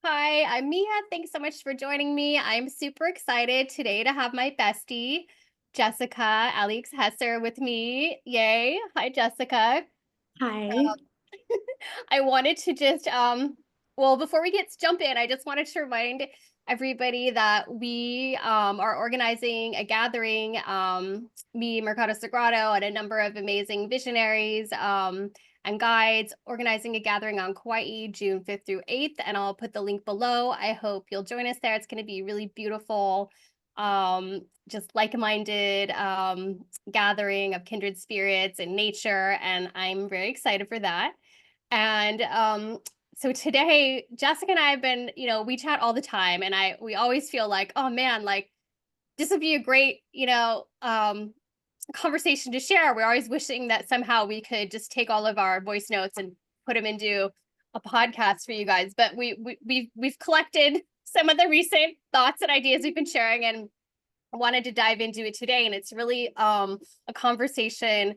Hi, I'm Mia. Thanks so much for joining me. I'm super excited today to have my bestie, Jessica Alix Hesser, with me. Yay. Hi, Jessica. Hi. I wanted to just well, before we jump in, I just wanted to remind everybody that we are organizing a gathering, me, Mercado Sagrado, and a number of amazing visionaries and guides, organizing a gathering on Kauai, June 5th through 8th, and I'll put the link below. I hope you'll join us there. It's going to be really beautiful, just like-minded gathering of kindred spirits and nature, and I'm very excited for that. And so today, Jessica and I have been, we chat all the time, and we always feel like, oh man, like this would be a great, conversation to share. We're always wishing that somehow we could just take all of our voice notes and put them into a podcast for you guys. But we've collected some of the recent thoughts and ideas we've been sharing, and wanted to dive into it today. And it's really a conversation.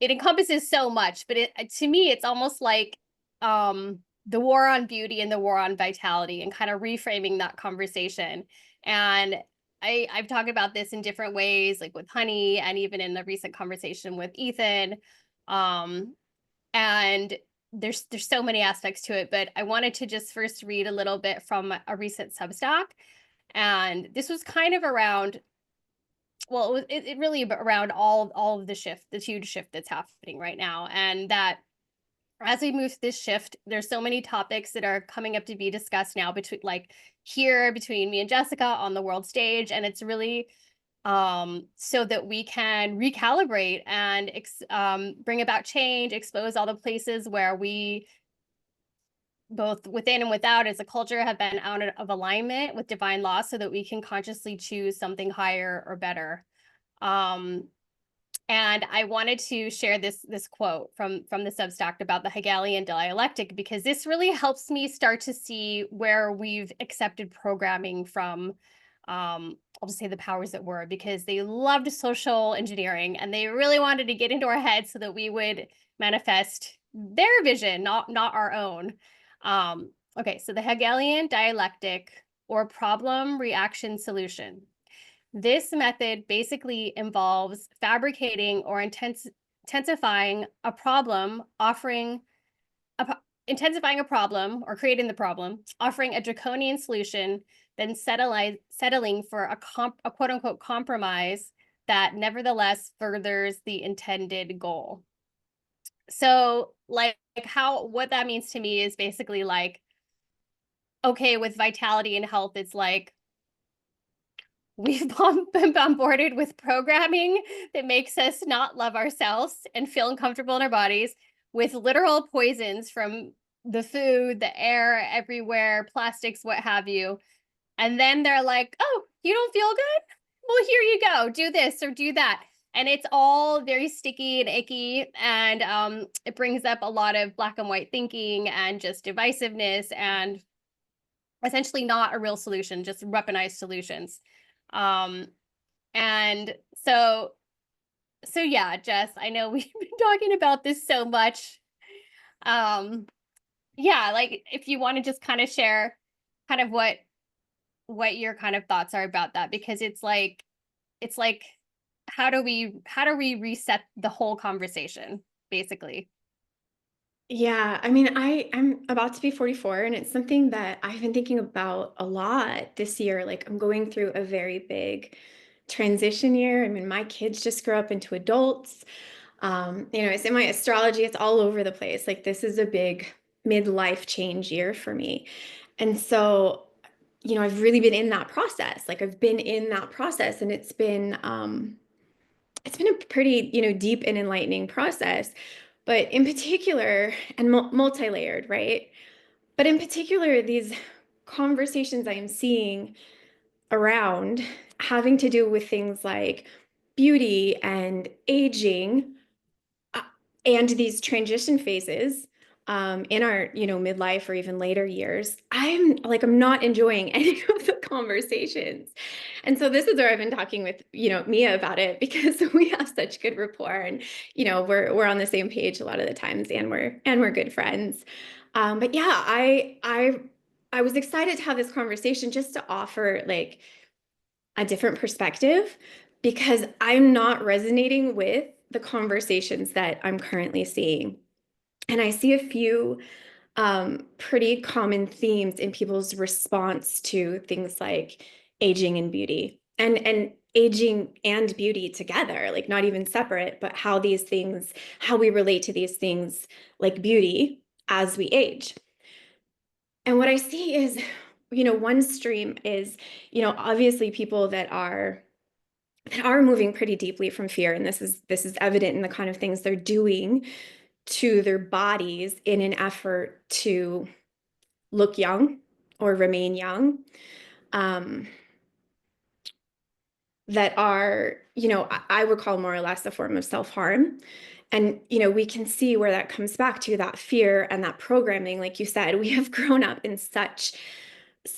It encompasses so much, but to me, it's almost like the war on beauty and the war on vitality, and kind of reframing that conversation. And I've talked about this in different ways, like with Honey, and even in the recent conversation with Ethan. Um, and there's so many aspects to it, but I wanted to just first read a little bit from a recent Substack, and this was kind of around, well, it really around all of the shift, the huge shift that's happening right now, and that as we move this shift, there's so many topics that are coming up to be discussed now between, like, here between me and Jessica on the world stage, and it's really so that we can recalibrate and bring about change, expose all the places where we, both within and without as a culture, have been out of alignment with divine law, so that we can consciously choose something higher or better. Um, and I wanted to share this quote from the Substack about the Hegelian dialectic, because this really helps me start to see where we've accepted programming from. I'll just say the powers that were, because they loved social engineering, and they really wanted to get into our heads so that we would manifest their vision, not our own. Okay, so the Hegelian dialectic, or problem reaction solution. This method basically involves fabricating or intensifying a problem, intensifying a problem or creating the problem, offering a draconian solution, then settling for a quote unquote compromise that nevertheless furthers the intended goal. So, like, what that means to me is basically like, okay, with vitality and health, it's like, we've been bombarded with programming that makes us not love ourselves and feel uncomfortable in our bodies, with literal poisons from the food, the air, everywhere, plastics, what have you. And then they're like, oh, you don't feel good? Well, here you go. Do this or do that. And it's all very sticky and icky. And it brings up a lot of black and white thinking and just divisiveness, and essentially not a real solution, just weaponized solutions. Um, and so yeah, Jess, I know we've been talking about this so much. Um, yeah, like if you want to just kind of share kind of what your kind of thoughts are about that, because it's like how do we reset the whole conversation, basically? Yeah, I'm about to be 44, and it's something that I've been thinking about a lot this year. Like, I'm going through a very big transition year. I mean, my kids just grow up into adults. It's in my astrology, it's all over the place. Like, this is a big midlife change year for me. And so, I've really been in that process. Like, I've been in that process, and it's been a pretty, deep and enlightening process, but in particular, and multi-layered, right? But in particular, these conversations I am seeing around having to do with things like beauty and aging, uh, and these transition phases in our, midlife or even later years. I'm not enjoying any of the conversations. And so this is where I've been talking with, Mia about it, because we have such good rapport, and, we're on the same page a lot of the times, and we're good friends. But yeah, I was excited to have this conversation just to offer like a different perspective, because I'm not resonating with the conversations that I'm currently seeing. And I see a few pretty common themes in people's response to things like aging and beauty, and aging and beauty together, like not even separate, but how these things, how we relate to these things like beauty as we age. And what I see is, one stream is, obviously people that are moving pretty deeply from fear, and this is evident in the kind of things they're doing to their bodies in an effort to look young or remain young, um, that are, I would call more or less a form of self-harm. And, we can see where that comes back to, that fear and that programming. Like you said, we have grown up in such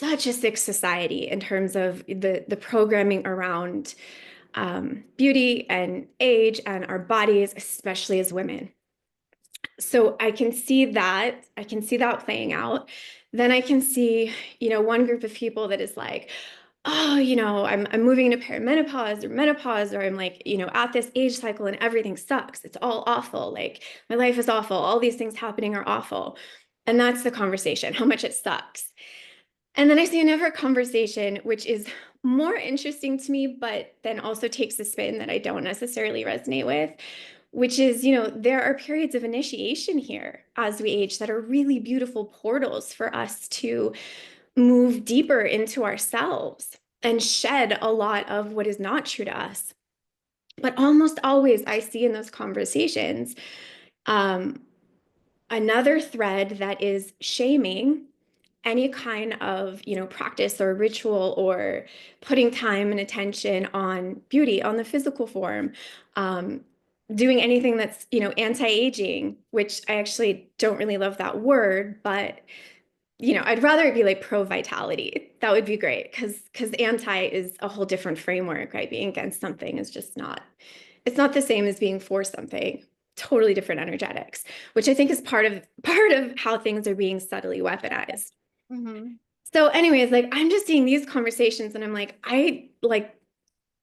a sick society in terms of the programming around beauty and age and our bodies, especially as women. So I can see that playing out. Then I can see, one group of people that is like, oh, I'm moving into perimenopause or menopause, or I'm like, at this age cycle and everything sucks. It's all awful. Like my life is awful. All these things happening are awful. And that's the conversation, how much it sucks. And then I see another conversation, which is more interesting to me, but then also takes a spin that I don't necessarily resonate with, which is, there are periods of initiation here as we age that are really beautiful portals for us to move deeper into ourselves and shed a lot of what is not true to us. But almost always I see in those conversations um, another thread that is shaming any kind of, practice or ritual, or putting time and attention on beauty, on the physical form, um, doing anything that's, anti-aging, which I actually don't really love that word, but I'd rather it be like pro vitality. That would be great, because anti is a whole different framework, right? Being against something is just not, it's not the same as being for something. Totally different energetics, which I think is part of how things are being subtly weaponized. Mhm. So anyways, like I'm just seeing these conversations and I'm like,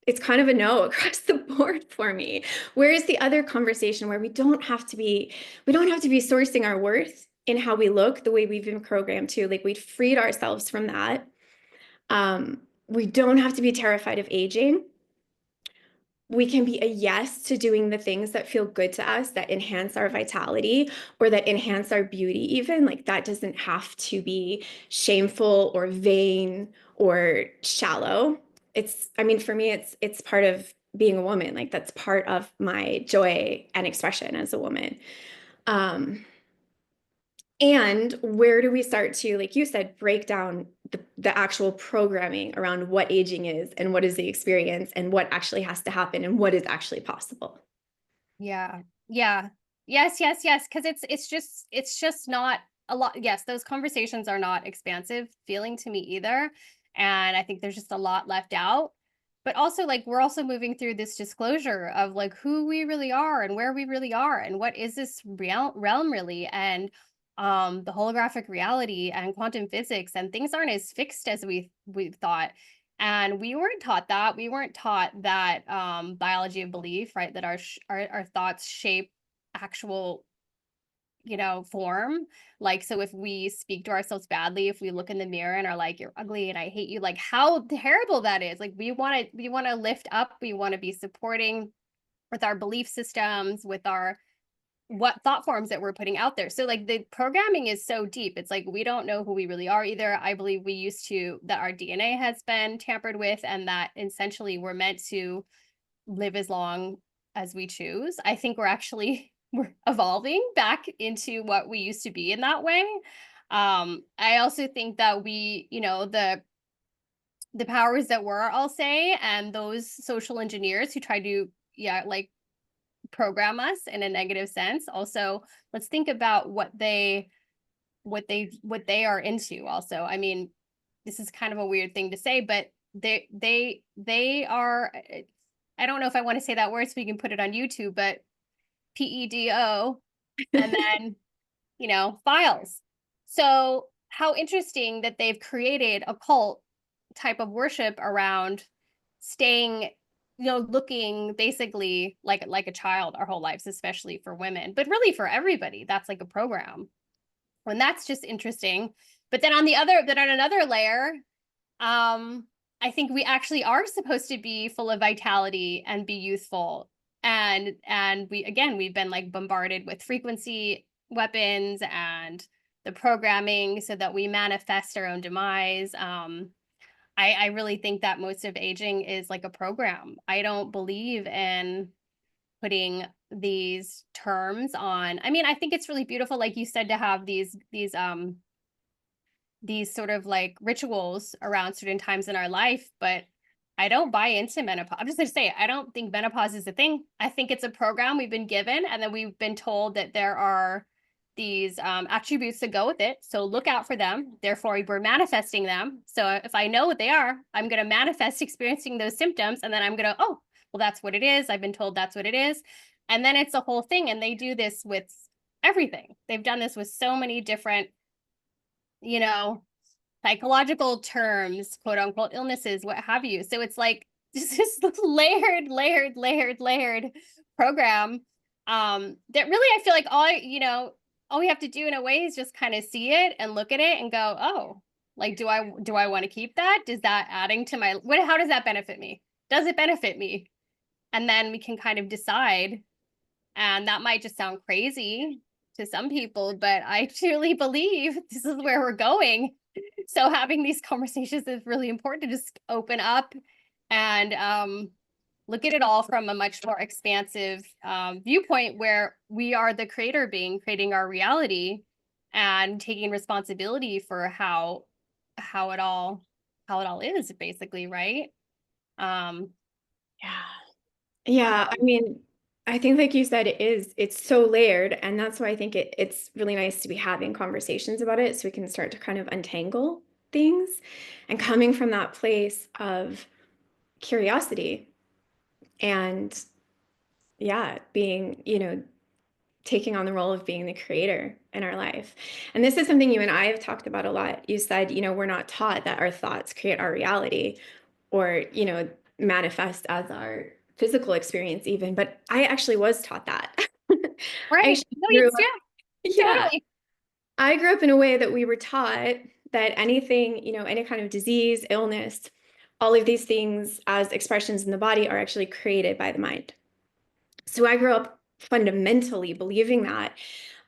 it's kind of a no across the board for me. Whereas the other conversation where we don't have to be sourcing our worth in how we look the way we've been programmed to, like we'd freed ourselves from that. We don't have to be terrified of aging. We can be a yes to doing the things that feel good to us, that enhance our vitality or that enhance our beauty, even. Like that doesn't have to be shameful or vain or shallow. I mean, for me, it's part of being a woman. Like that's part of my joy and expression as a woman. Um, and where do we start to, like you said, break down the actual programming around what aging is and what is the experience and what actually has to happen and what is actually possible? Yeah. Yeah. Yes, yes, yes. Because it's just not a lot. Yes, those conversations are not expansive feeling to me either. And I think there's just a lot left out. But also, like, we're also moving through this disclosure of like who we really are and where we really are and what is this realm really, and the holographic reality and quantum physics, and things aren't as fixed as we thought. And we weren't taught that. We weren't taught that biology of belief, right? That our thoughts shape actual, form. Like, so if we speak to ourselves badly, if we look in the mirror and are like, "You're ugly and I hate you," like how terrible that is. Like we want to lift up. We want to be supporting with our belief systems, with our what thought forms that we're putting out there. So like the programming is so deep. It's like we don't know who we really are either. I believe we used to, that our DNA has been tampered with, and that essentially we're meant to live as long as we choose. I think we're evolving back into what we used to be in that way. I also think that the powers that were, I'll say, and those social engineers who try to, yeah, like program us in a negative sense. Also, let's think about what they are into also. I mean, this is kind of a weird thing to say, but they are, I don't know if I want to say that word so we can put it on YouTube, but PEDO, and then files. So how interesting that they've created a cult type of worship around staying, looking basically like a child our whole lives, especially for women, but really for everybody. That's like a program. And that's just interesting. But then on another layer, I think we actually are supposed to be full of vitality and be youthful. And we've been like bombarded with frequency weapons and the programming so that we manifest our own demise. I really think that most of aging is like a program. I don't believe in putting these terms on. I mean, I think it's really beautiful, like you said, to have these sort of like rituals around certain times in our life, but I don't buy into menopause. I'm just going to say, I don't think menopause is a thing. I think it's a program we've been given, and then we've been told that there are these attributes that go with it. So look out for them. Therefore, we're manifesting them. So if I know what they are, I'm going to manifest experiencing those symptoms. And then I'm going to, oh, well, that's what it is. I've been told that's what it is. And then it's a whole thing. And they do this with everything. They've done this with so many different, you know, psychological terms, quote unquote, illnesses, what have you. So it's like this layered program that really I feel like all we have to do in a way is just kind of see it and look at it and go, oh, like do I want to keep that? Does that adding to my how does that benefit me? Does it benefit me? And then we can kind of decide. And that might just sound crazy to some people, but I truly believe this is where we're going. So having these conversations is really important to just open up and look at it all from a much more expansive viewpoint, where we are the creator being, creating our reality and taking responsibility for how it all is, basically, right? Yeah. Yeah, I mean, I think like you said, it's so layered, and that's why I think it's really nice to be having conversations about it so we can start to kind of untangle things and coming from that place of curiosity and yeah, being, taking on the role of being the creator in our life. And this is something you and I have talked about a lot. You said, we're not taught that our thoughts create our reality or, manifest as our physical experience even, but I actually was taught that. I Right. actually No, grew yeah, up, yeah, totally. I grew up in a way that we were taught that anything, any kind of disease, illness, all of these things as expressions in the body are actually created by the mind. So I grew up fundamentally believing that,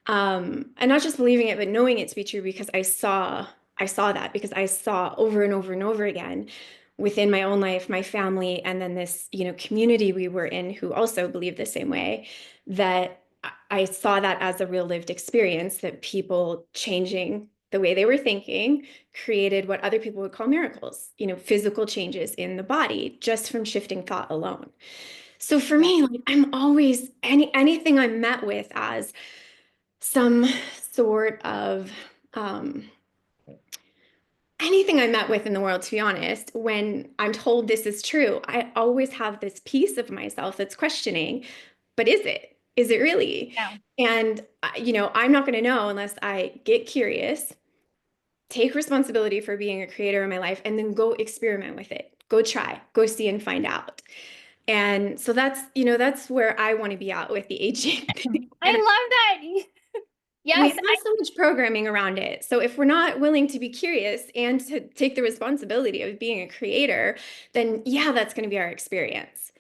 and not just believing it, but knowing it to be true because I saw that because I saw over and over and over again within my own life, my family, and then this, community we were in who also believed the same way, that I saw that as a real lived experience, that people changing the way they were thinking created what other people would call miracles, physical changes in the body just from shifting thought alone. So for Yeah. me, like I'm always anything I'm met with as some sort of um, anything I met with in the world, to be honest, when I'm told this is true, I always have this piece of myself that's questioning, but is it? Is it really? Yeah. And I'm not going to know unless I get curious, take responsibility for being a creator in my life, and then go experiment with it. Go try, go see and find out. And so that's where I want to be at with the aging thing. I And love that. we Yes. have so much programming around it. So if we're not willing to be curious and to take the responsibility of being a creator, then yeah, that's going to be our experience.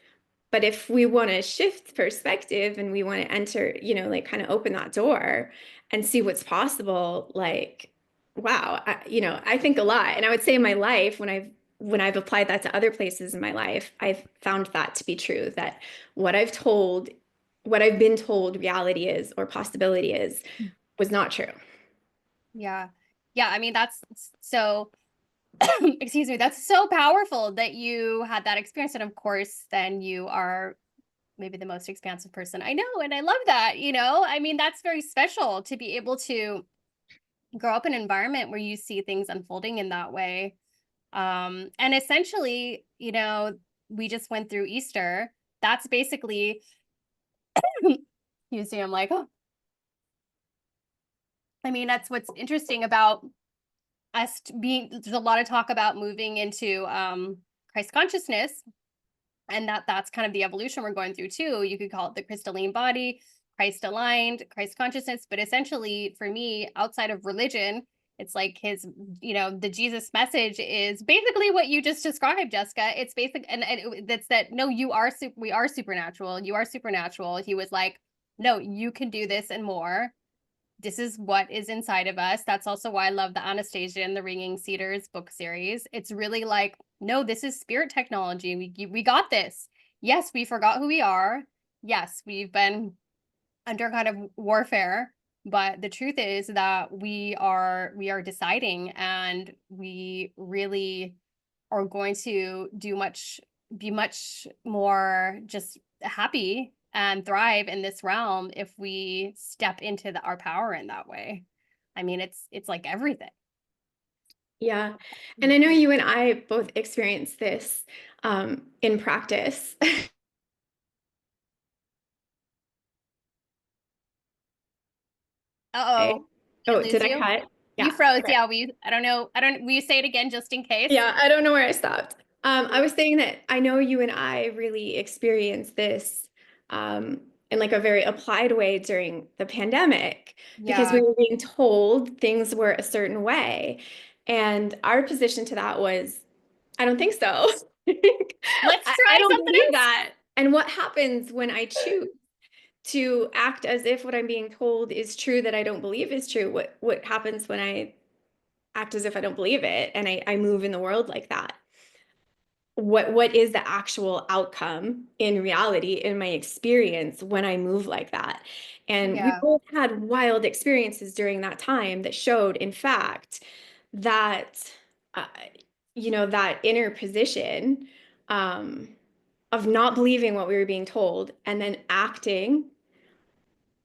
But if we want to shift perspective and we want to enter, like kind of open that door and see what's possible, like, wow, I think a lot. And I would say in my life, when I've applied that to other places in my life, I've found that to be true, that what I've been told reality is or possibility is was not true. Yeah. Yeah. I mean, that's so, excuse me, that's so powerful that you had that experience. And of course, then you are maybe the most expansive person I know. And I love that, I mean, that's very special to be able to grow up in an environment where you see things unfolding in that way. And essentially, we just went through Easter. That's basically, you see, I'm like, oh, I mean, that's what's interesting about there's a lot of talk about moving into Christ consciousness, and that's kind of the evolution we're going through too. You could call it the crystalline body, Christ aligned, Christ consciousness, but essentially for me, outside of religion, it's like the Jesus message is basically what you just described, Jessica. It's basic, and that's that. No, we are supernatural. You are supernatural. He was like, no, you can do this and more. This is what is inside of us. That's also why I love the Anastasia and the Ringing Cedars book series. It's really like, no, this is spirit technology. We got this. Yes, we forgot who we are. Yes, we've been under kind of warfare, but the truth is that we are deciding, and we really are going to be much more just happy and thrive in this realm if we step into our power in that way. I mean, it's like everything. Yeah. And I know you and I both experienced this in practice. Okay. Uh-oh. Did I Oh, lose did I you? cut? You Yeah. froze. Okay. Yeah, I don't know. Will you say it again just in case? Yeah, I don't know where I stopped. I was saying that I know you and I really experienced this in like a very applied way during the pandemic because we Yeah. were being told things were a certain way. And our position to that was, I don't think so. Let's I try don't something believe else. that. And what happens when I choose to act as if what I'm being told is true that I don't believe is true? What happens when I act as if I don't believe it and I move in the world like that? What is the actual outcome in reality in my experience when I move like that? And we Yeah. both had wild experiences during that time that showed, in fact, that uh, that inner position um, of not believing what we were being told and then acting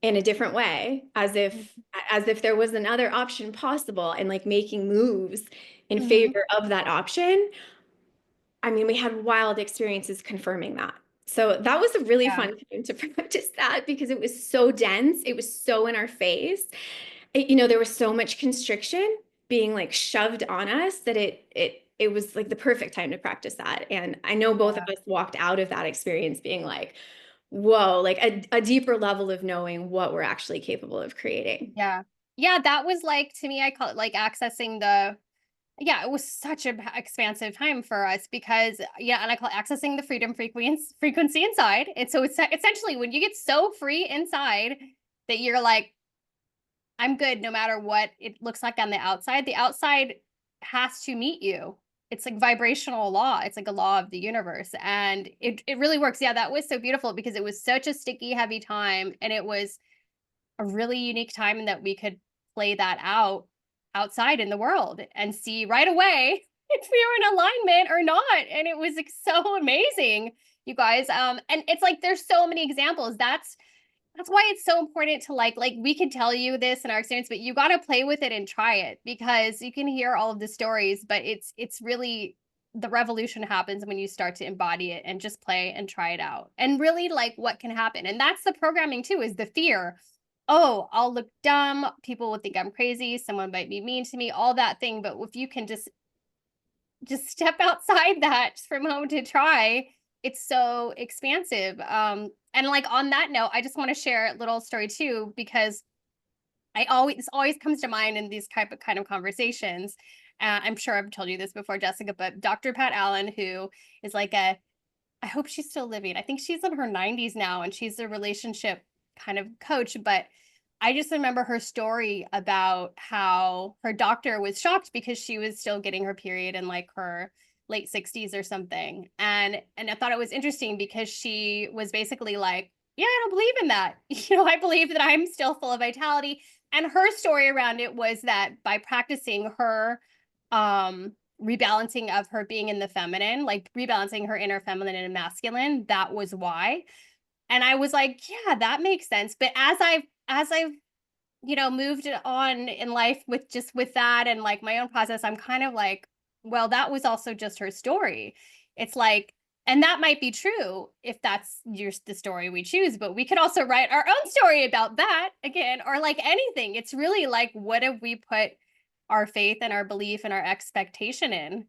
in a different way as if there was another option possible and like making moves in Mm-hmm. favor of that option. I mean, we had wild experiences confirming that. So that was a really Yeah. fun time to practice that because it was so dense. It was so in our face. There was so much constriction being like shoved on us that it was like the perfect time to practice that. And I know both of Yeah. us walked out of that experience being like, whoa, like a deeper level of knowing what we're actually capable of creating. Yeah. Yeah, that was like, to me, I call it like accessing the, yeah, it was such a expansive time for us because, yeah, and I call it accessing the frequency inside. And so it's essentially when you get so free inside that you're like, I'm good no matter what it looks like on the outside has to meet you. It's like vibrational law. It's like a law of the universe. And it really works. Yeah, that was so beautiful because it was such a sticky, heavy time. And it was a really unique time in that we could play that out outside in the world and see right away if we were in alignment or not. And it was like so amazing, you guys. And it's like there's so many examples. That's why it's so important to like we can tell you this in our experience, but you got to play with it and try it because you can hear all of the stories, but it's really the revolution happens when you start to embody it and just play and try it out and really like what can happen. And that's the programming too, is the fear. Oh, I'll look dumb. People will think I'm crazy. Someone might be mean to me, all that thing. But if you can just step outside that for a moment to try, it's so expansive. And like on that note, I just want to share a little story too, because this always comes to mind in these kind of conversations. I'm sure I've told you this before, Jessica, but Dr. Pat Allen, who is like I hope she's still living. I think she's in her 90s now, and she's a relationship kind of coach. But I just remember her story about how her doctor was shocked because she was still getting her period in like her late 60s or something. And I thought it was interesting because she was basically like, yeah, I don't believe in that. I believe that I'm still full of vitality. And her story around it was that by practicing her rebalancing of her being in the feminine, like rebalancing her inner feminine and masculine, that was why. And I was like, yeah, that makes sense. But as I've moved on in life with that and like my own process, I'm kind of like, well, that was also just her story. It's like, and that might be true if that's the story we choose, but we could also write our own story about that again, or like anything. It's really like, what have we put our faith and our belief and our expectation in.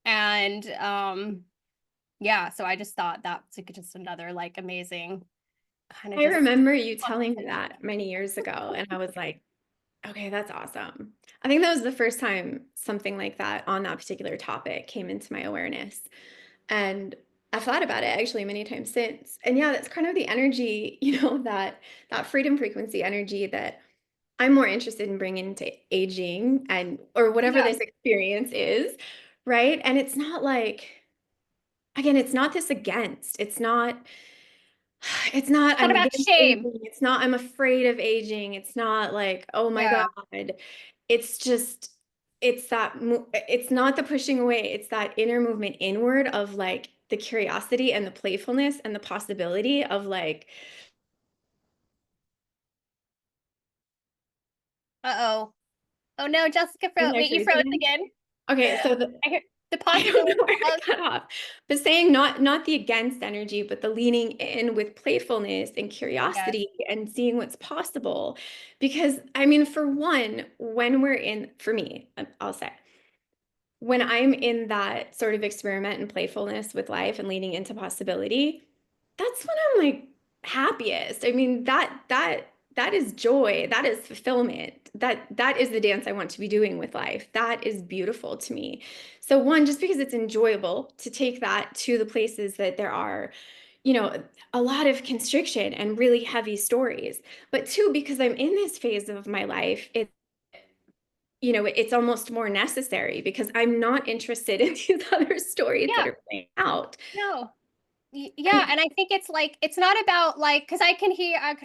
And yeah, so I just thought that's like just another like amazing kind of I just remember you telling me that many years ago, and I was like, okay, that's awesome. I think that was the first time something like that on that particular topic came into my awareness. And I've thought about it actually many times since. And yeah, that's kind of the energy, that freedom frequency energy that I'm more interested in bringing to aging and or whatever yeah, this experience is, right? And it's not like, again, it's not this against. It's not not I'm about against shame. aging. It's not I'm afraid of aging. It's not like, oh my Yeah. God. It's just it's not the pushing away. It's that inner movement inward of like the curiosity and the playfulness and the possibility of like Uh-oh. Oh no, Jessica am froze. I Wait, you freezing froze again? again. Okay, so I hear the I don't know possibility where I of, cut off, but saying not the against energy, but the leaning in with playfulness and yes. curiosity and seeing what's possible. Because I mean, for one, when we're in, for me, I'll say, when I'm in that sort of experiment and playfulness with life and leaning into possibility, that's when I'm like happiest. I mean, that is joy, that is fulfillment. That is the dance I want to be doing with life. That is beautiful to me. So one, just because it's enjoyable to take that to the places that there are, a lot of constriction and really heavy stories. But two, because I'm in this phase of my life, it's almost more necessary because I'm not interested in these other stories that Yeah, are playing out. no. Yeah, And and I think it's like it's not about like because I can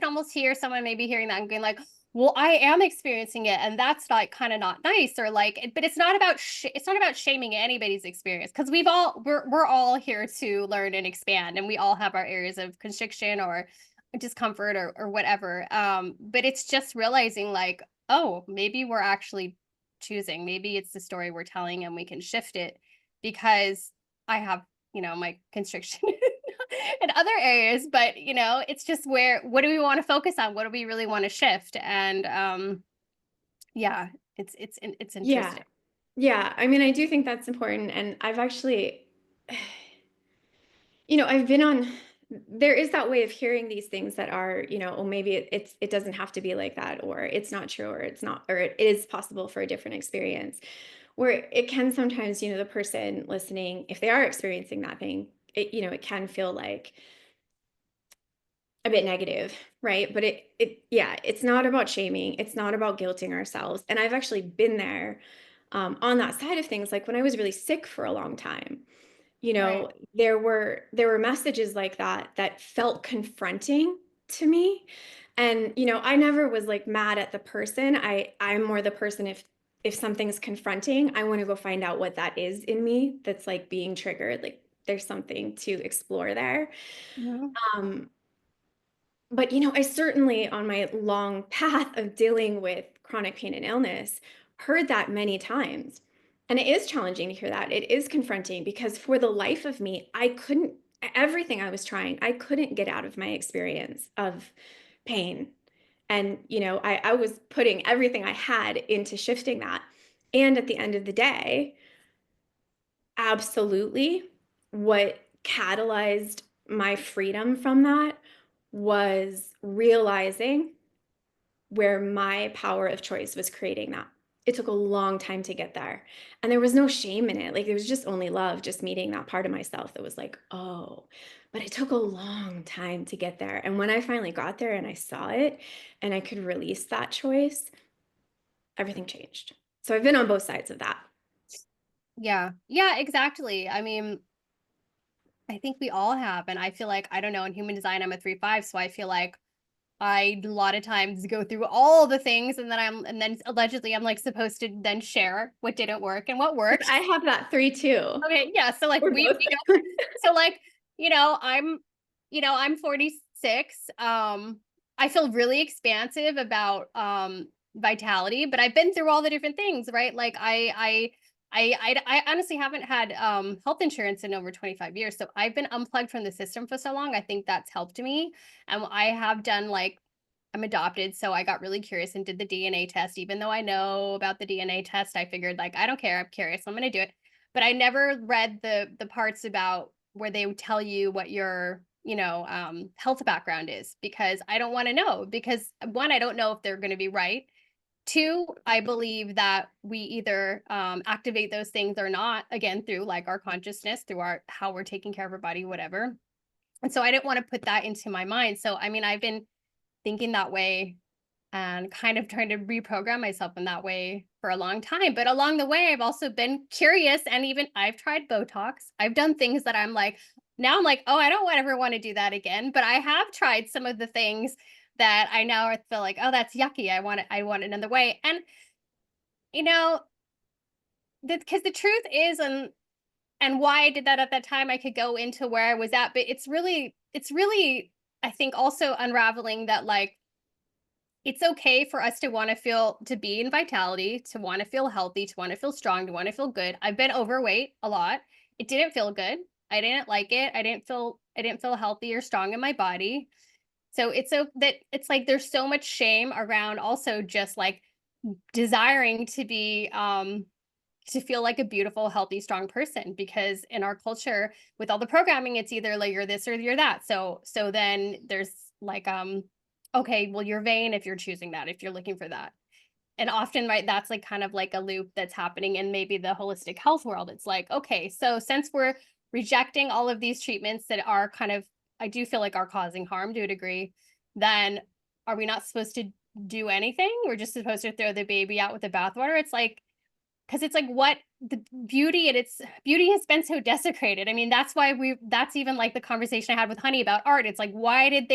almost hear someone maybe hearing that and going like, well, I am experiencing it, and that's like kind of not nice, or like, but it's not about it's not about shaming anybody's experience because we're all here to learn and expand, and we all have our areas of constriction or discomfort or whatever. But it's just realizing like, oh, maybe we're actually choosing, maybe it's the story we're telling, and we can shift it because I have my constriction in other areas, but it's just what do we want to focus on? What do we really want to shift? And yeah, it's yeah, interesting. yeah. I mean, I do think that's important. And I've actually, I've been on, there is that way of hearing these things that are, oh, maybe it doesn't have to be like that, or it's not true, or it's not, or it is possible for a different experience. Where it can sometimes, the person listening, if they are experiencing that thing, it can feel like a bit negative, right? But yeah, it's not about shaming. It's not about guilting ourselves. And I've actually been there on that side of things. Like when I was really sick for a long time, Right. there were messages like that felt confronting to me. And I never was like mad at the person. I'm more the person if something's confronting, I want to go find out what that is in me that's like being triggered. Like there's something to explore there. Mhm. Um, but I certainly on my long path of dealing with chronic pain and illness heard that many times. And it is challenging to hear that. It is confronting because for the life of me, I couldn't everything I was trying, I couldn't get out of my experience of pain. And I was putting everything I had into shifting that. And at the end of the day, absolutely what catalyzed my freedom from that was realizing where my power of choice was creating that. It took a long time to get there. And there was no shame in it. Like there was just only love, just meeting that part of myself that was like, oh, but it took a long time to get there. And when I finally got there and I saw it and I could release that choice, everything changed. So I've been on both sides of that. Yeah. Yeah, exactly. I mean, I think we all have. And I feel like, I don't know, in human design, I'm a 3/5. So I feel like I a lot of times go through all the things and then allegedly I'm like supposed to then share what didn't work and what worked. I have that 3 too. Okay, yeah. So like We're both we there. know. So like, I'm 46. I feel really expansive about vitality, but I've been through all the different things, right? Like I honestly haven't had health insurance in over 25 years. So I've been unplugged from the system for so long. I think that's helped me. And I have done like I'm adopted, so I got really curious and did the DNA test. Even though I know about the DNA test, I figured like I don't care, I'm curious, I'm gonna do it. But I never read the parts about where they would tell you what your health background is, because I don't want to know, because one, I don't know if they're going to be right. Two, I believe that we either activate those things or not, again through like our consciousness, through our how we're taking care of our body, whatever. And so I didn't want to put that into my mind. So I mean, I've been thinking that way and kind of trying to reprogram myself in that way for a long time. But along the way, I've also been curious, and even I've tried Botox. I've done things that I'm like, now I'm like, oh, I don't ever want to do that again. But I have tried some of the things that I now feel like, oh, that's yucky. I want another way. And you know, because the truth is, and why I did that at that time, I could go into where I was at, but it's really, I think also unraveling that like it's okay for us to want to feel, to be in vitality, to want to feel healthy, to want to feel strong, to want to feel good. I've been overweight a lot. It didn't feel good. I didn't like it. I didn't feel healthy or strong in my body. So it's so that it's like there's so much shame around also just like desiring to feel like a beautiful, healthy, strong person, because in our culture with all the programming, it's either like you're this or you're that. So then there's like okay, well, you're vain if you're choosing that, if you're looking for that. And often, right, that's like kind of like a loop that's happening in maybe the holistic health world. It's like, okay, so since we're rejecting all of these treatments that are kind of, I do feel like are causing harm to a degree, then are we not supposed to do anything? We're just supposed to throw the baby out with the bathwater. It's like, because it's like what the beauty, and it's beauty has been so desecrated. I mean, that's why that's even like the conversation I had with Honey about art. It's like, why have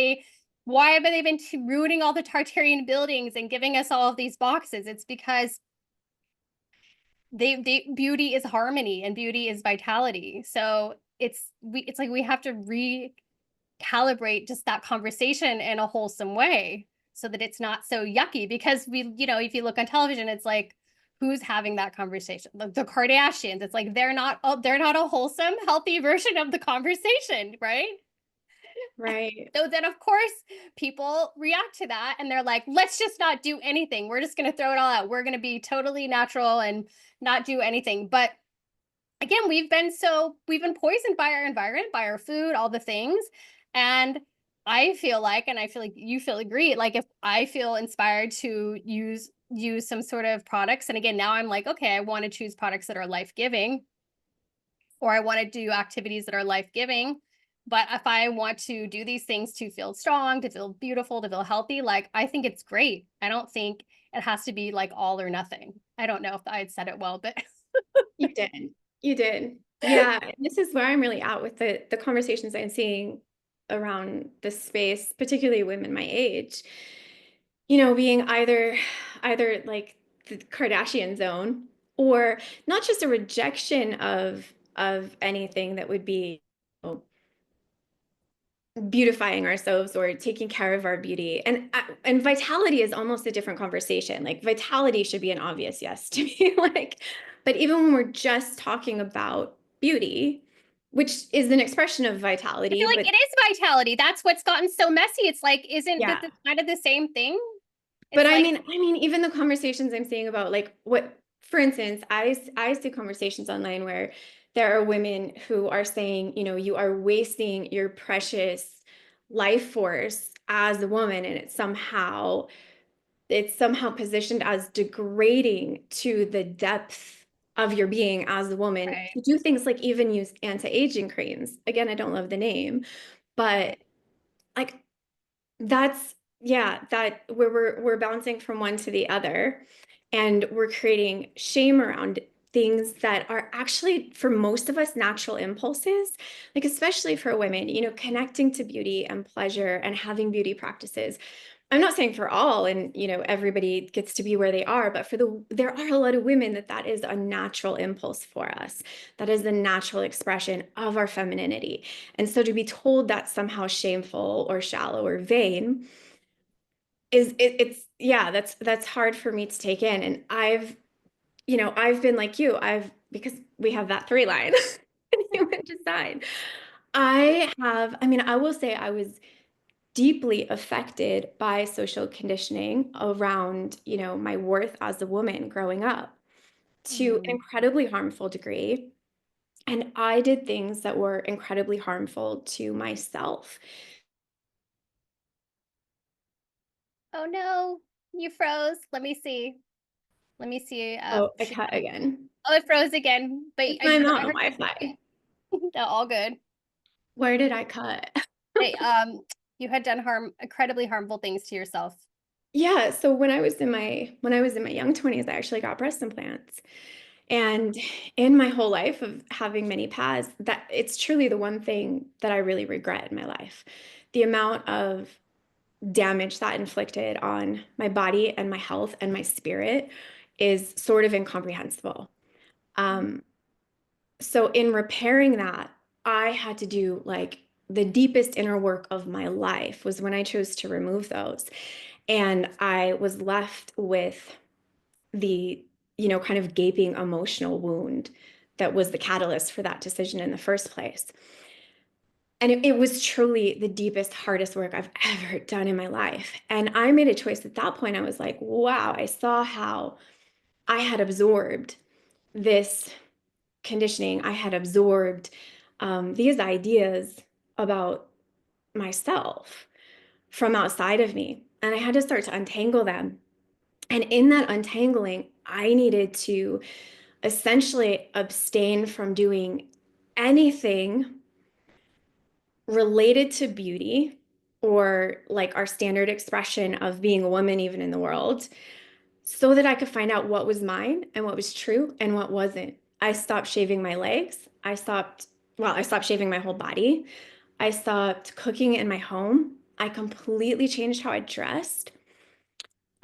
they been ruining all the Tartarian buildings and giving us all of these boxes? It's because they beauty is harmony and beauty is vitality. So it's like we have to recalibrate just that conversation in a wholesome way so that it's not so yucky. Because if you look on television, it's like, who's having that conversation? The Kardashians. It's like they're not a wholesome, healthy version of the conversation, right? Right. So then, of course, people react to that and they're like, let's just not do anything. We're just going to throw it all out. We're going to be totally natural and not do anything. But again, we've been poisoned by our environment, by our food, all the things. And I feel like, and I feel like you feel agree, like if I feel inspired to use some sort of products, and again, now I'm like, okay, I want to choose products that are life-giving, or I want to do activities that are life-giving. But if I want to do these things to feel strong, to feel beautiful, to feel healthy, like I think it's great. I don't think it has to be like all or nothing. I don't know if I had said it well, but You did. You did. Yeah. This is where I'm really at with the conversations I'm seeing around this space, particularly women my age, being either like the Kardashian zone, or not just a rejection of anything that would be, beautifying ourselves or taking care of our beauty. And vitality is almost a different conversation. Like vitality should be an obvious yes to me. Like, but even when we're just talking about beauty, which is an expression of I feel vitality, like but it is vitality. That's what's gotten so messy. It's like, isn't yeah. that kind of the same thing? But It's I like, mean, I mean, even the conversations I'm seeing about like what, for instance, I see conversations online where there are women who are saying, you are wasting your precious life force as a woman, and it's somehow positioned as degrading to the depth of your being as a woman right. to do things like even use anti-aging creams. Again, I don't love the name, but like that's, yeah, that where we're bouncing from one to the other, and we're creating shame around things that are actually for most of us natural impulses, like especially for women, connecting to beauty and pleasure and having beauty practices. I'm not saying for all, and everybody gets to be where they are, but there are a lot of women that is a natural impulse for us. That is the natural expression of our femininity. And so to be told that's somehow shameful or shallow or vain it's, yeah, that's hard for me to take in. And I've been like you, because we have that three line in human design. I mean, I will say I was deeply affected by social conditioning around, my worth as a woman growing up to an Mm. incredibly harmful degree. And I did things that were incredibly harmful to myself. Oh no, you froze. Let me see. Let me see. Oh, I Should cut again. Oh, it froze again. But It's my I mountain heard Wi-Fi. no, all good. Where did I cut? Hey, you had done incredibly harmful things to yourself. Yeah, so when I was in my young 20s, I actually got breast implants. And in my whole life of having many paths, that it's truly the one thing that I really regret in my life. The amount of damage that inflicted on my body and my health and my spirit is sort of incomprehensible. Um, so in repairing that, I had to do like the deepest inner work of my life was when I chose to remove those. And I was left with the, kind of gaping emotional wound that was the catalyst for that decision in the first place. And it was truly the deepest, hardest work I've ever done in my life. And I made a choice at that point. I was like, wow, I saw how I had absorbed this conditioning. I had absorbed these ideas about myself from outside of me. And I had to start to untangle them. And in that untangling, I needed to essentially abstain from doing anything related to beauty or like our standard expression of being a woman, even in the world, so that I could find out what was mine and what was true and what wasn't. I stopped shaving my legs. I stopped shaving my whole body. I stopped cooking in my home. I completely changed how I dressed.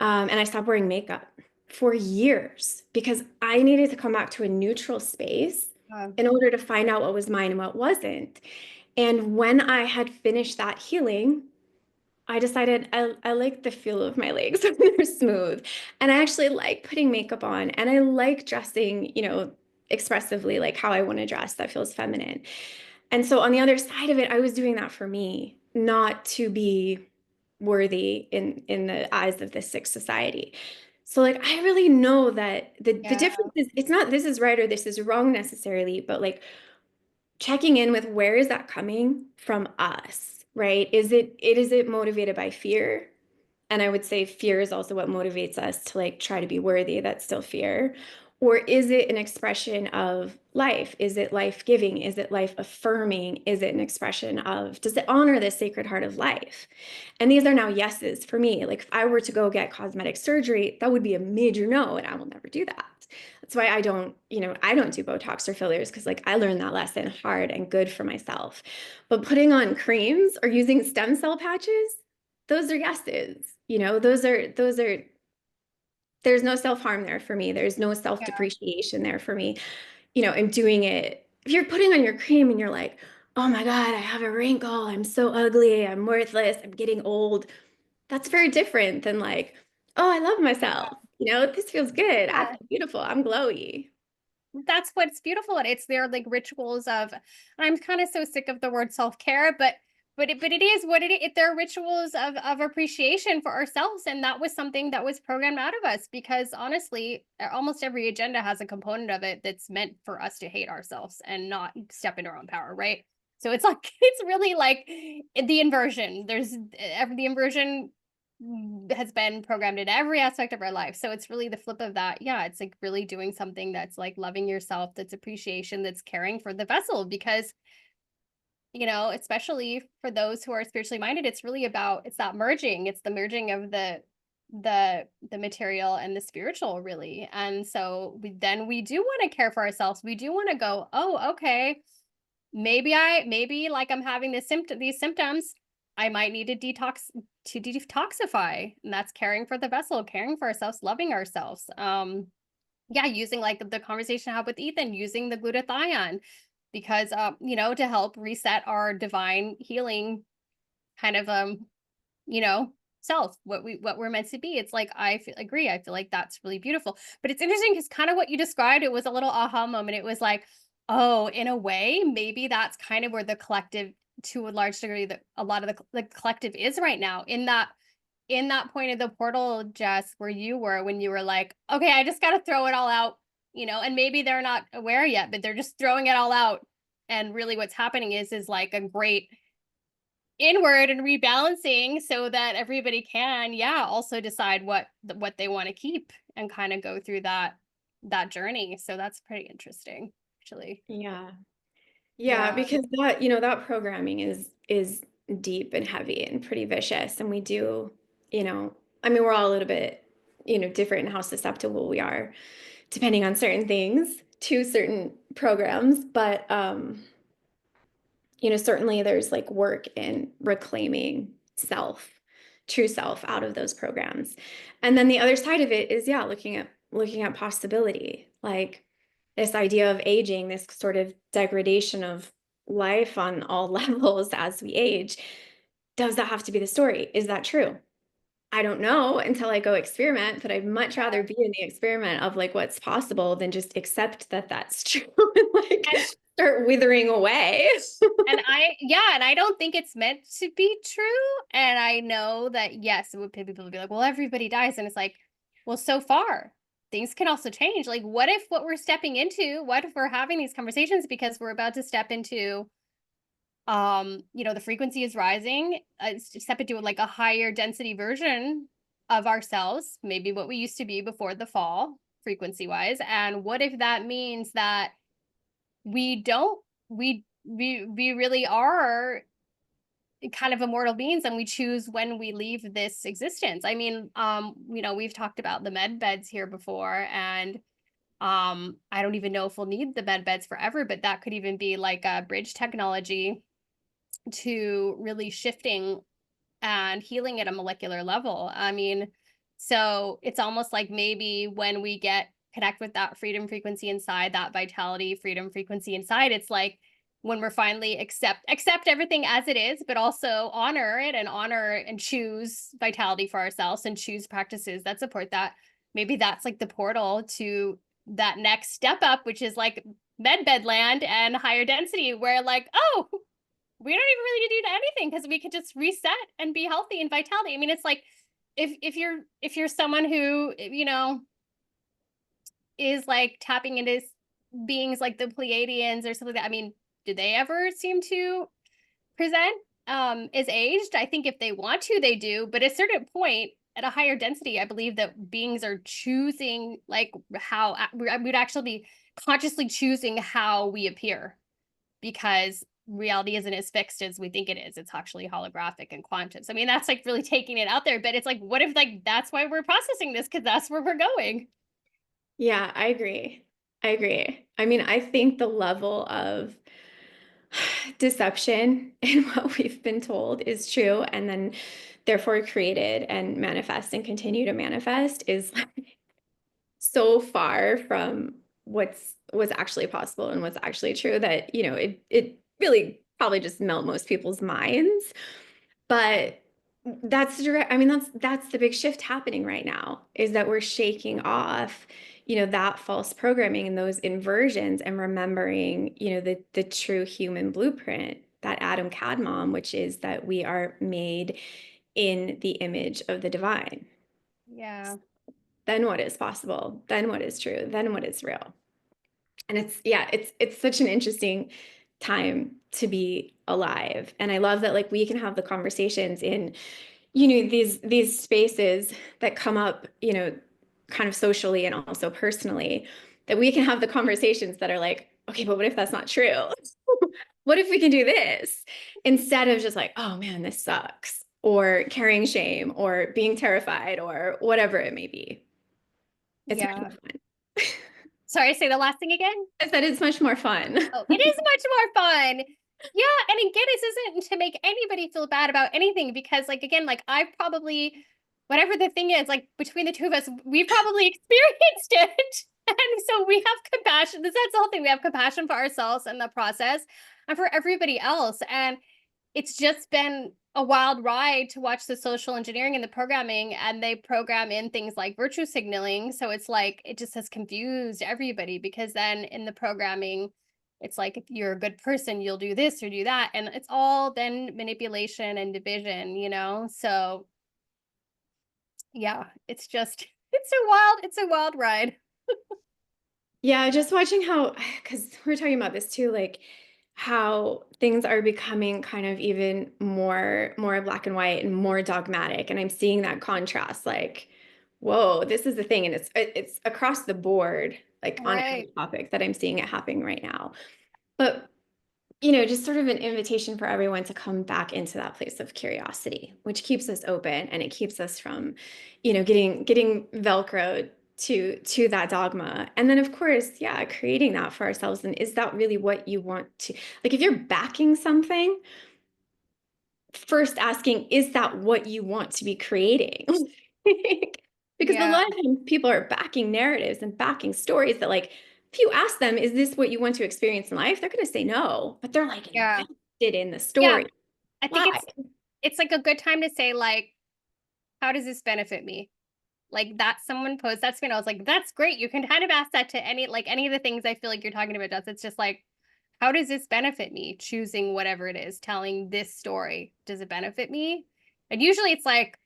And I stopped wearing makeup for years because I needed to come back to a neutral space Um, in order to find out what was mine and what wasn't. And when I had finished that healing, I decided I like the feel of my legs when they're smooth. And I actually like putting makeup on and I like dressing, expressively, like how I want to dress that feels feminine. And so on the other side of it, I was doing that for me, not to be worthy in the eyes of this sick society. So like I really know that the yeah, difference is it's not this is right or this is wrong necessarily, but like checking in with where is that coming from us, right? Is it motivated by fear? And I would say fear is also what motivates us to like try to be worthy. That's still fear. Or is it an expression of life? Is it life giving? Is it life affirming? Is it an expression of, does it honor the sacred heart of life? And these are now yeses for me. Like if I were to go get cosmetic surgery, that would be a major no, and I will never do that. That's why I don't do Botox or fillers because like I learned that lesson hard and good for myself. But putting on creams or using stem cell patches, those are yeses. Those are there's no self-harm there for me. There's no yeah. self-depreciation there for me. And doing it. If you're putting on your cream and you're like, "Oh my God, I have a wrinkle. I'm so ugly. I'm worthless. I'm getting old." That's very different than like, "Oh, I love myself. This feels good. I Yeah. feel beautiful. I'm glowy." That's what's beautiful. And it's their like rituals of, I'm kind of so sick of the word self-care, but it is what it is. They're rituals of appreciation for ourselves. And that was something that was programmed out of us because honestly, almost every agenda has a component of it that's meant for us to hate ourselves and not step into our own power, right? So it's like it's really like the inversion. The inversion has been programmed in every aspect of our life. So it's really the flip of that. Yeah, it's like really doing something that's like loving yourself, that's appreciation, that's caring for the vessel because especially for those who are spiritually minded, it's really about it's that merging. It's the merging of the material and the spiritual really. And so we do want to care for ourselves. We do want to go, "Oh, okay, maybe like I'm having these symptoms. I might need to detoxify." And that's caring for the vessel, caring for ourselves, loving ourselves. Yeah, using like the conversation I had with Ethan, using the glutathione because to help reset our divine healing kind of you know, self, what we're meant to be. It's like agree. I feel like that's really beautiful. But it's interesting because kind of what you described, it was a little aha moment. It was like, oh, in a way, maybe that's kind of where the collective to a large degree that a lot of the collective is right now, in that point of the portal, Jess, where you were, when you were like, okay, I just got to throw it all out, and maybe they're not aware yet, but they're just throwing it all out. And really what's happening is like a great inward and rebalancing, so that everybody can, also decide what they want to keep and kind of go through that journey. So that's pretty interesting, actually. Yeah. Yeah, Yeah. because that, that programming is deep and heavy and pretty vicious. And we do, I mean, we're all a little bit, different in how susceptible we are, depending on certain things to certain programs. But certainly there's like work in reclaiming self, true self out of those programs. And then the other side of it is, looking at possibility, like this idea of aging, this sort of degradation of life on all levels as we age. Does that have to be the story? Is that true? I don't know until I go experiment, but I'd much rather be in the experiment of like what's possible than just accept that that's true and like And start withering away. and I don't think it's meant to be true. And I know that, yes, it would, people would be like, well, everybody dies. And it's like, well, so far, things can also change. Like, what if what we're having these conversations because we're about to step into, the frequency is rising, step into like a higher density version of ourselves, maybe what we used to be before the fall, frequency wise. And what if that means that we don't, we really are kind of immortal beings, and we choose when we leave this existence. I mean, we've talked about the med beds here before, and I don't even know if we'll need the med beds forever, but that could even be like a bridge technology to really shifting and healing at a molecular level. I mean, so it's almost like maybe when we connect with that freedom frequency inside, that vitality freedom frequency inside, it's like when we're finally accept everything as it is, but also honor it and choose vitality for ourselves and choose practices that support that. Maybe that's like the portal to that next step up, which is like med bed land and higher density, where like, oh, we don't even really need to do anything because we could just reset and be healthy and vitality. I mean, it's like if you're someone who, is like tapping into beings like the Pleiadians or something like that. I mean, do they ever seem to present as aged? I think if they want to, they do. But at a certain point, at a higher density, I believe that beings are choosing like how we'd actually be consciously choosing how we appear, because reality isn't as fixed as we think it is. It's actually holographic and quantum. So I mean, that's like really taking it out there, but it's like, what if like that's why we're processing this, because that's where we're going. Yeah, I agree. I agree. I mean, I think the level of deception in what we've been told is true, and then therefore created and manifest and continue to manifest is like so far from what's actually possible and what's actually true that, it really probably just melt most people's minds. But that's direct. I mean, that's the big shift happening right now, is that we're shaking off, that false programming and those inversions, and remembering, the true human blueprint, that Adam Kadmon, which is that we are made in the image of the divine. Yeah. Then what is possible? Then what is true? Then what is real? And it's such an interesting time to be alive. And I love that like we can have the conversations in, these spaces that come up, kind of socially and also personally, that we can have the conversations that are like, okay, but what if that's not true? What if we can do this? Instead of just like, oh man, this sucks, or carrying shame, or being terrified, or whatever it may be. It's much Yeah. more fun. Sorry, say the last thing again. I said it's much more fun. Oh, it is much more fun. Yeah, and again, this isn't to make anybody feel bad about anything, because like again, like I've probably, whatever the thing is, like between the two of us, we've probably experienced it. And so we have compassion. That's the whole thing. We have compassion for ourselves and the process and for everybody else. And it's just been a wild ride to watch the social engineering and the programming, and they program in things like virtue signaling. So it's like, it just has confused everybody, because then in the programming, It's like, if you're a good person, you'll do this or do that. And it's all then manipulation and division, you know? So yeah, it's just, it's a wild ride. Yeah, just watching how, because we're talking about this too, like how things are becoming kind of even more black and white and more dogmatic. And I'm seeing that contrast, like, whoa, this is the thing. And it's across the board, like on every Right. topic that I'm seeing it happening right now. But just sort of an invitation for everyone to come back into that place of curiosity, which keeps us open and it keeps us from, getting Velcroed to that dogma. And then of course, yeah, creating that for ourselves. And is that really what you want to, like if you're backing something, first asking, is that what you want to be creating? Because a Yeah. lot of times people are backing narratives and backing stories that, like, if you ask them, is this what you want to experience in life? They're going to say no, but they're like Yeah. invested in the Yeah. story. I think Why? it's like a good time to say, like, how does this benefit me? Like, that someone posed that to me, and I was like, that's great. You can kind of ask that to any of the things I feel like you're talking about, does. It's just like, how does this benefit me? Choosing whatever it is, telling this story. Does it benefit me? And usually it's like,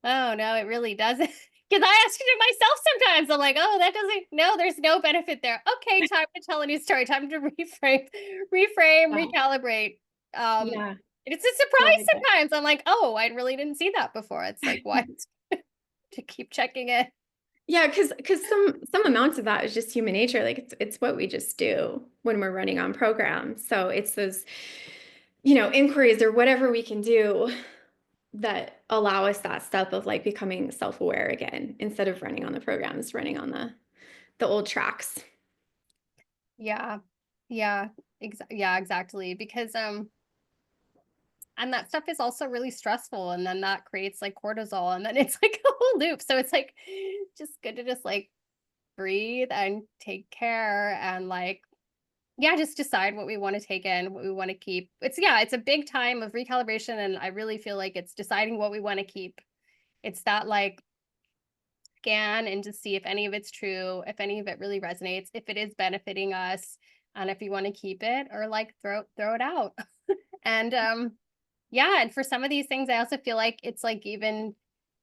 oh no, it really doesn't. Because I ask it myself sometimes. I'm like, oh, that doesn't, no, there's no benefit there. Okay, time to tell a new story, time to reframe, Yeah. recalibrate. Um, Yeah. it's a I surprise like it. sometimes. I'm like, oh, I really didn't see that before. It's like, what? To keep checking it. Yeah, because some amounts of that is just human nature. Like it's what we just do when we're running on programs. So it's those, inquiries or whatever we can do that allow us that step of like becoming self-aware again instead of running on the programs, running on the old tracks. Yeah. Yeah. Yeah, exactly. Because and that stuff is also really stressful, and then that creates like cortisol, and then it's like a whole loop. So it's like just good to just like breathe and take care, and like, yeah, just decide what we want to take in, what we want to keep. It's a big time of recalibration, and I really feel like it's deciding what we want to keep. It's that like scan and just see if any of it's true, if any of it really resonates, if it is benefiting us, and if you want to keep it, or like throw it out. And yeah, and for some of these things I also feel like it's like, even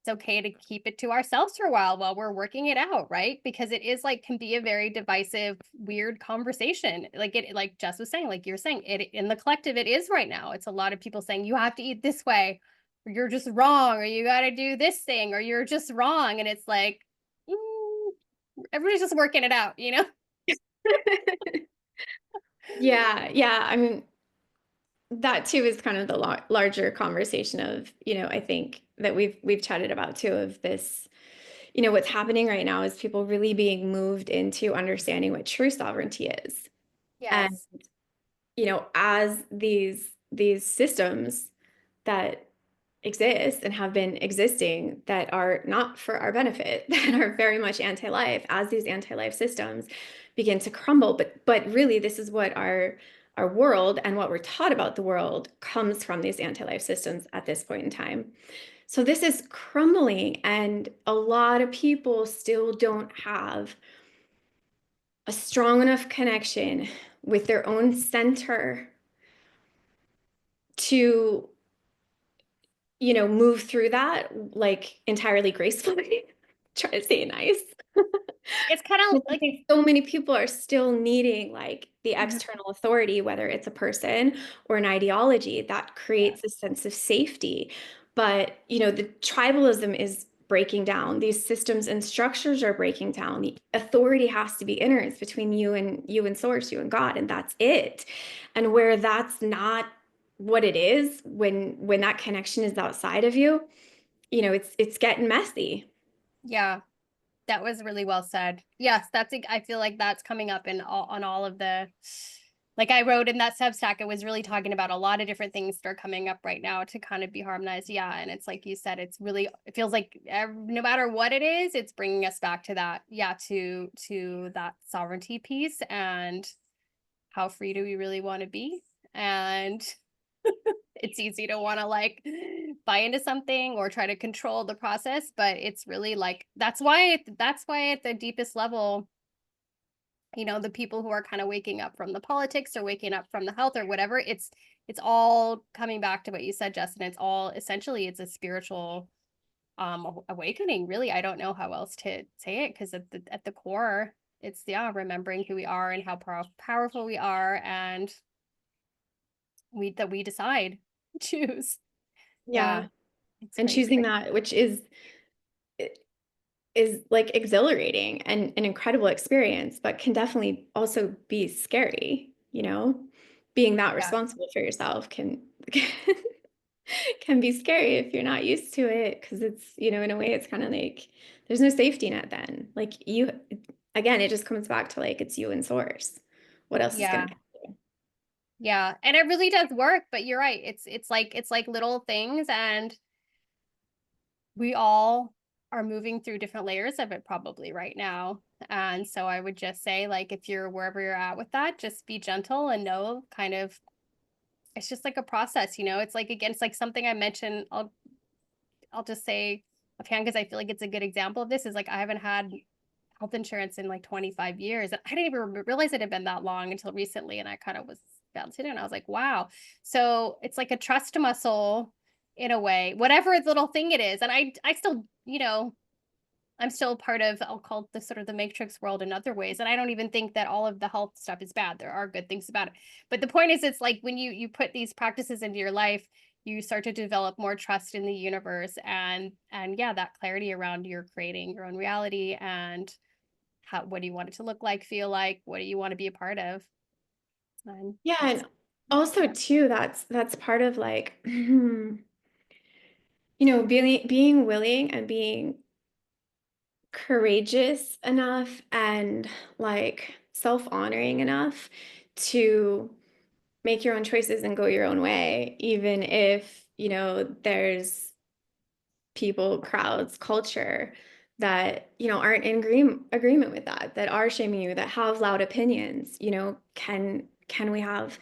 it's okay to keep it to ourselves for a while we're working it out, right? Because it is like, can be a very divisive, weird conversation. Like, it, like Jess was saying, like you're saying, it in the collective, it is right now. It's a lot of people saying you have to eat this way, or you're just wrong, or you got to do this thing, or you're just wrong. And it's like, everybody's just working it out, you know? Yeah, yeah. I mean, that too is kind of the larger conversation of, I think that we've chatted about too, of this, what's happening right now is people really being moved into understanding what true sovereignty is. And, Yes. as these systems that exist and have been existing that are not for our benefit, that are very much anti-life, as these anti-life systems begin to crumble. But really, this is what our world and what we're taught about the world comes from, these anti-life systems at this point in time. So this is crumbling, and a lot of people still don't have a strong enough connection with their own center to move through that like entirely gracefully. Try to say it nice. It's kind of I like, think so many people are still needing like the mhm, external authority, whether it's a person or an ideology that yeah, creates a sense of safety. But, the tribalism is breaking down. These systems and structures are breaking down. The authority has to be inner. It's between you and source, you and God, and that's it. And where that's not what it is, when that connection is outside of you, it's getting messy. yeah. That was really well said. Yes, I feel like that's coming up in all of the, like I wrote in that Substack, it was really talking about a lot of different things that are coming up right now to kind of be harmonized. Yeah, and it's like you said, it feels like no matter what it is, it's bringing us back to that. Yeah, to that sovereignty piece, and how free do we really want to be? And it's easy to want to like buy into something or try to control the process, but it's really like, that's why at the deepest level, you know, the people who are kind of waking up from the politics or waking up from the health or whatever. It's all coming back to what you said, Justin. It's all essentially it's a spiritual awakening, really. I don't know how else to say it, because at the core, it's, yeah, remembering who we are and how powerful we are, and we decide, choose. Yeah, Yeah. it's And crazy. choosing that, which is like exhilarating and an incredible experience, but can definitely also be scary, you know? Being that Yeah, responsible for yourself can can be scary if you're not used to it, because it's, in a way it's kind of like there's no safety net then. Like you, again, it just comes back to like it's you and source. What else is going yeah, to get you? yeah, and it really does work. But you're right. It's like little things, and we all are moving through different layers of it probably right now. And so I would just say, like, if you're wherever you're at with that, just be gentle and know kind of it's just like a process, you know. It's like, again, it's like something I mentioned. I'll just say offhand, because I feel like it's a good example of this, is like I haven't had health insurance in like 25 years. I didn't even realize it had been that long until recently. And I kind of was bouncing and I was like, wow. So it's like a trust muscle in a way, whatever little thing it is. And I still, you know, I'm still part of, I'll call it the sort of the matrix world in other ways. And I don't even think that all of the health stuff is bad. There are good things about it. But the point is, it's like when you put these practices into your life, you start to develop more trust in the universe, and yeah, that clarity around you're creating your own reality, and how, what do you want it to look like, feel like, what do you want to be a part of? And Yeah, that's, and also too, that's part of like, being willing and being courageous enough and like self-honoring enough to make your own choices and go your own way, even if, there's people, crowds, culture that, aren't in agreement with that, that are shaming you, that have loud opinions. Can we have,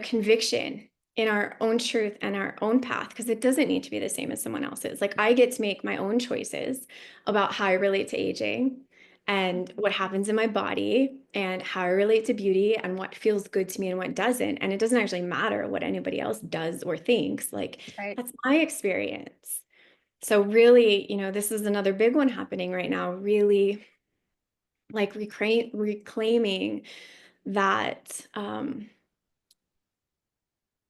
conviction in our own truth and our own path, because it doesn't need to be the same as someone else's. Like I get to make my own choices about how I relate to aging and what happens in my body and how I relate to beauty and what feels good to me and what doesn't. And it doesn't actually matter what anybody else does or thinks. Like right. that's my experience. So really, this is another big one happening right now, really like reclaiming that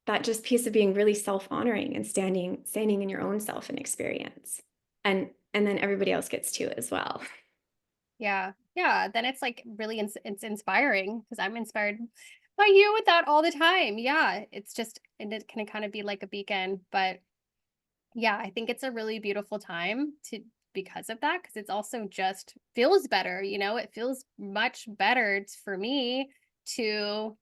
that just piece of being really self-honoring and standing in your own self and experience. And then everybody else gets to as well. Yeah. Yeah. Then it's like really, it's inspiring, because I'm inspired by you with that all the time. Yeah. It's just, and it can kind of be like a beacon. But yeah, I think it's a really beautiful time to, because of that, because it's also just feels better. You know, it feels much better for me to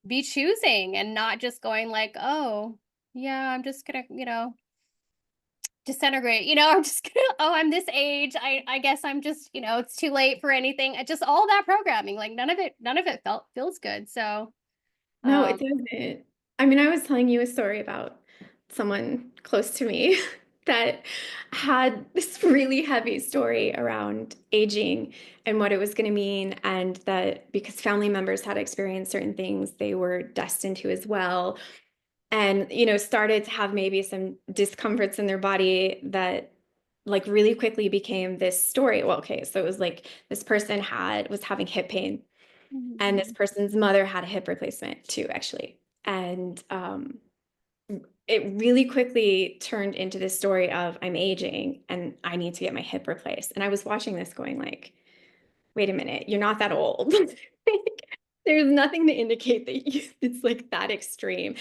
be choosing and not just going like, oh, yeah, I'm just gonna, disintegrate. You know, I'm just gonna, oh, I'm this age. I guess I'm just, it's too late for anything. It just all that programming, like none of it feels good. So No, um it doesn't. I mean, I was telling you a story about someone close to me that had this really heavy story around aging and what it was going to mean, and that because family members had experienced certain things, they were destined to as well. And, started to have maybe some discomforts in their body that like really quickly became this story. Well, okay, so it was like this person was having hip pain, and this person's mother had a hip replacement too, actually. And it really quickly turned into this story of I'm aging and I need to get my hip replaced. And I was watching this going like, wait a minute, you're not that old. There's nothing to indicate that it's like that extreme.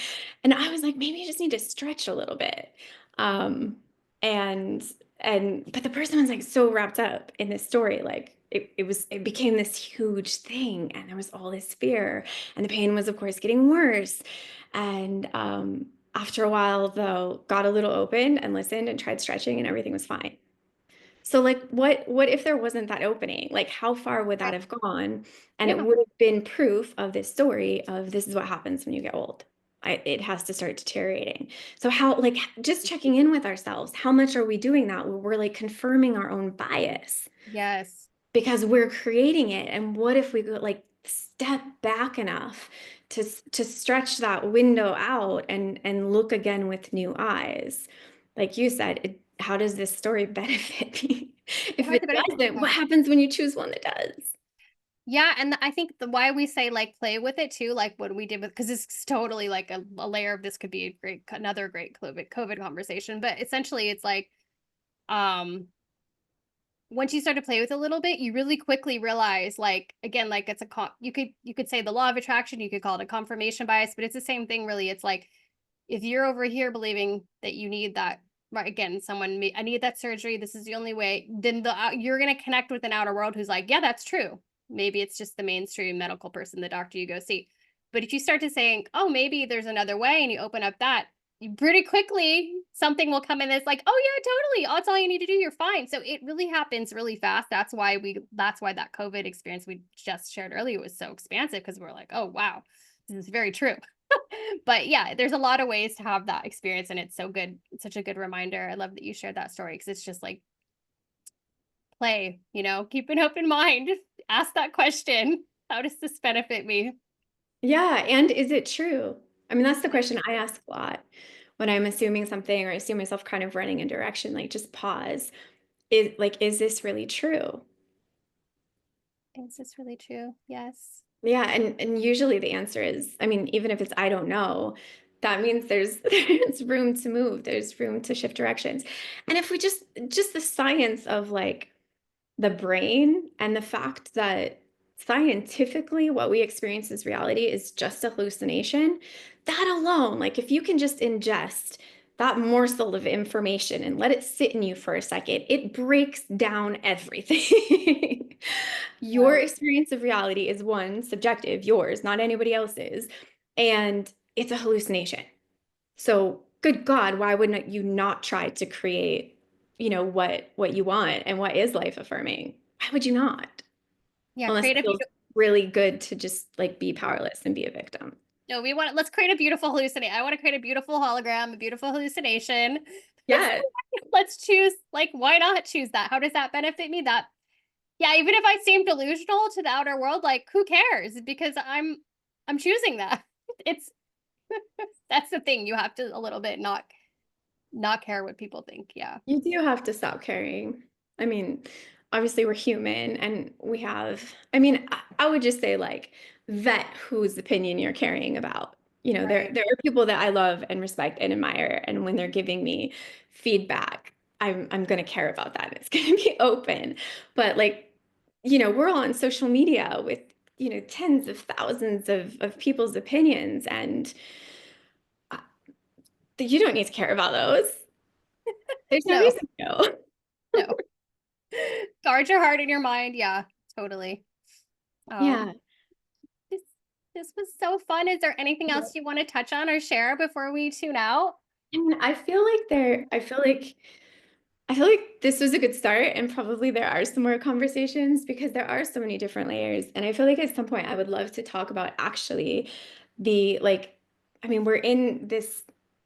And I was like, maybe you just need to stretch a little bit. Um, and but the person was like so wrapped up in this story, like it became this huge thing, and there was all this fear, and the pain was of course getting worse. And after a while though, got a little open and listened and tried stretching and everything was fine. So like what if there wasn't that opening? Like how far would that right. have gone? And it Yeah. would have been proof of this story of this is what happens when you get old. It has to start deteriorating. So how like just checking in with ourselves, how much are we doing that where we're like confirming our own bias? Yes. because we're creating it. And what if we go like step back enough to stretch that window out and look again with new eyes? Like you said, how does this story benefit me? If How is it it benefit? doesn't, what happens when you choose one that does? Yeah, and I think the why we say like play with it too, like what we did with, because it's totally like a layer of this could be a great another great COVID conversation, but essentially it's like um once you start to play with it a little bit, you really quickly realize, like, again, like it's you could say the law of attraction, you could call it a confirmation bias, but it's the same thing really. It's like if you're over here believing that you need that, right, again, I need that surgery, this is the only way, then you're going to connect with an outer world who's like, yeah, that's true. Maybe it's just the mainstream medical person, the doctor you go see. But if you start to saying, oh, maybe there's another way, and you open up that, you pretty quickly something will come in that's like, oh yeah, totally, that's all you need to do, you're fine. So it really happens really fast. That's why that COVID experience we just shared earlier was so expansive, because we're like, oh wow, this is very true. But yeah, there's a lot of ways to have that experience, and it's so good. It's such a good reminder. I love that you shared that story, because it's just like play, keep an open mind. Ask that question. How does this benefit me? Yeah, and is it true? I mean, that's the question I ask a lot when I'm assuming something or I see myself kind of running in direction, like just pause. Is this really true? Is this really true? Yes. Yeah, and usually the answer is, I mean, even if it's I don't know, that means there's there's room to move, there's room to shift directions. And if we just the science of like the brain and the fact that scientifically what we experience as reality is just a hallucination, that alone, like if you can just ingest that morsel of information and let it sit in you for a second, it breaks down everything. Your No. experience of reality is one, subjective, yours, not anybody else's, and it's a hallucination. So, good God, why wouldn't you not try to create, what you want and what is life affirming? Why would you not? Yeah, Unless it create a feels beautiful. really good to just like be powerless and be a victim. No, let's create a beautiful hallucination. I want to create a beautiful hologram, a beautiful hallucination. Let's Yeah. let's choose, like, why not choose that? How does that benefit me? That, yeah, even if I seem delusional to the outer world, like, who cares? Because I'm choosing that. It's that's the thing. You have to a little bit not care what people think. Yeah. You do have to stop caring. I mean, obviously we're human and I mean, I would just say like vet whose opinion you're caring about. There Right. there are people that I love and respect and admire, and when they're giving me feedback, I'm gonna care about that. It's gonna be open. But like, we're all on social media with, tens of thousands of people's opinions, and uh, you don't need to care about those. There's no No, reason to. no. Guard your heart and your mind. Yeah, totally. Yeah. This this was so fun. Is there anything else you want to touch on or share before we tune out? And I feel like this was a good start, and probably there are some more conversations because there are so many different layers. And I feel like at some point I would love to talk about actually the like, I mean, we're in this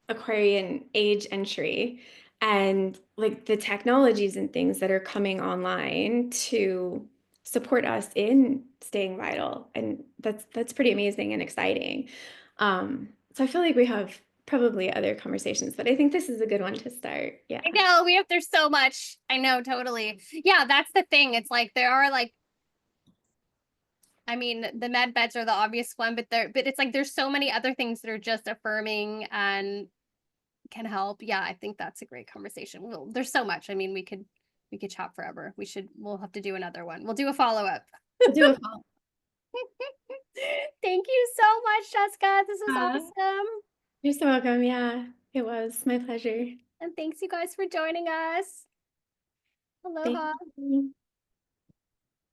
Aquarian age entry, and like the technologies and things that are coming online to support us in staying vital. And that's pretty amazing and exciting. So I feel like we have probably other conversations, but I think this is a good one to start. Yeah. I know there's so much. I know, totally. Yeah, that's the thing. It's like there are like, I mean, the med beds are the obvious one, but it's like there's so many other things that are just affirming and can help. Yeah, I think that's a great conversation. There's so much. I mean, we could chat forever. We'll have to do another one. We'll do a follow-up. We'll do a follow. Thank you so much, Jessica. This was Uh, awesome. you're so welcome. Yeah, it was my pleasure. And thanks you guys for joining us. Thank Aloha. you.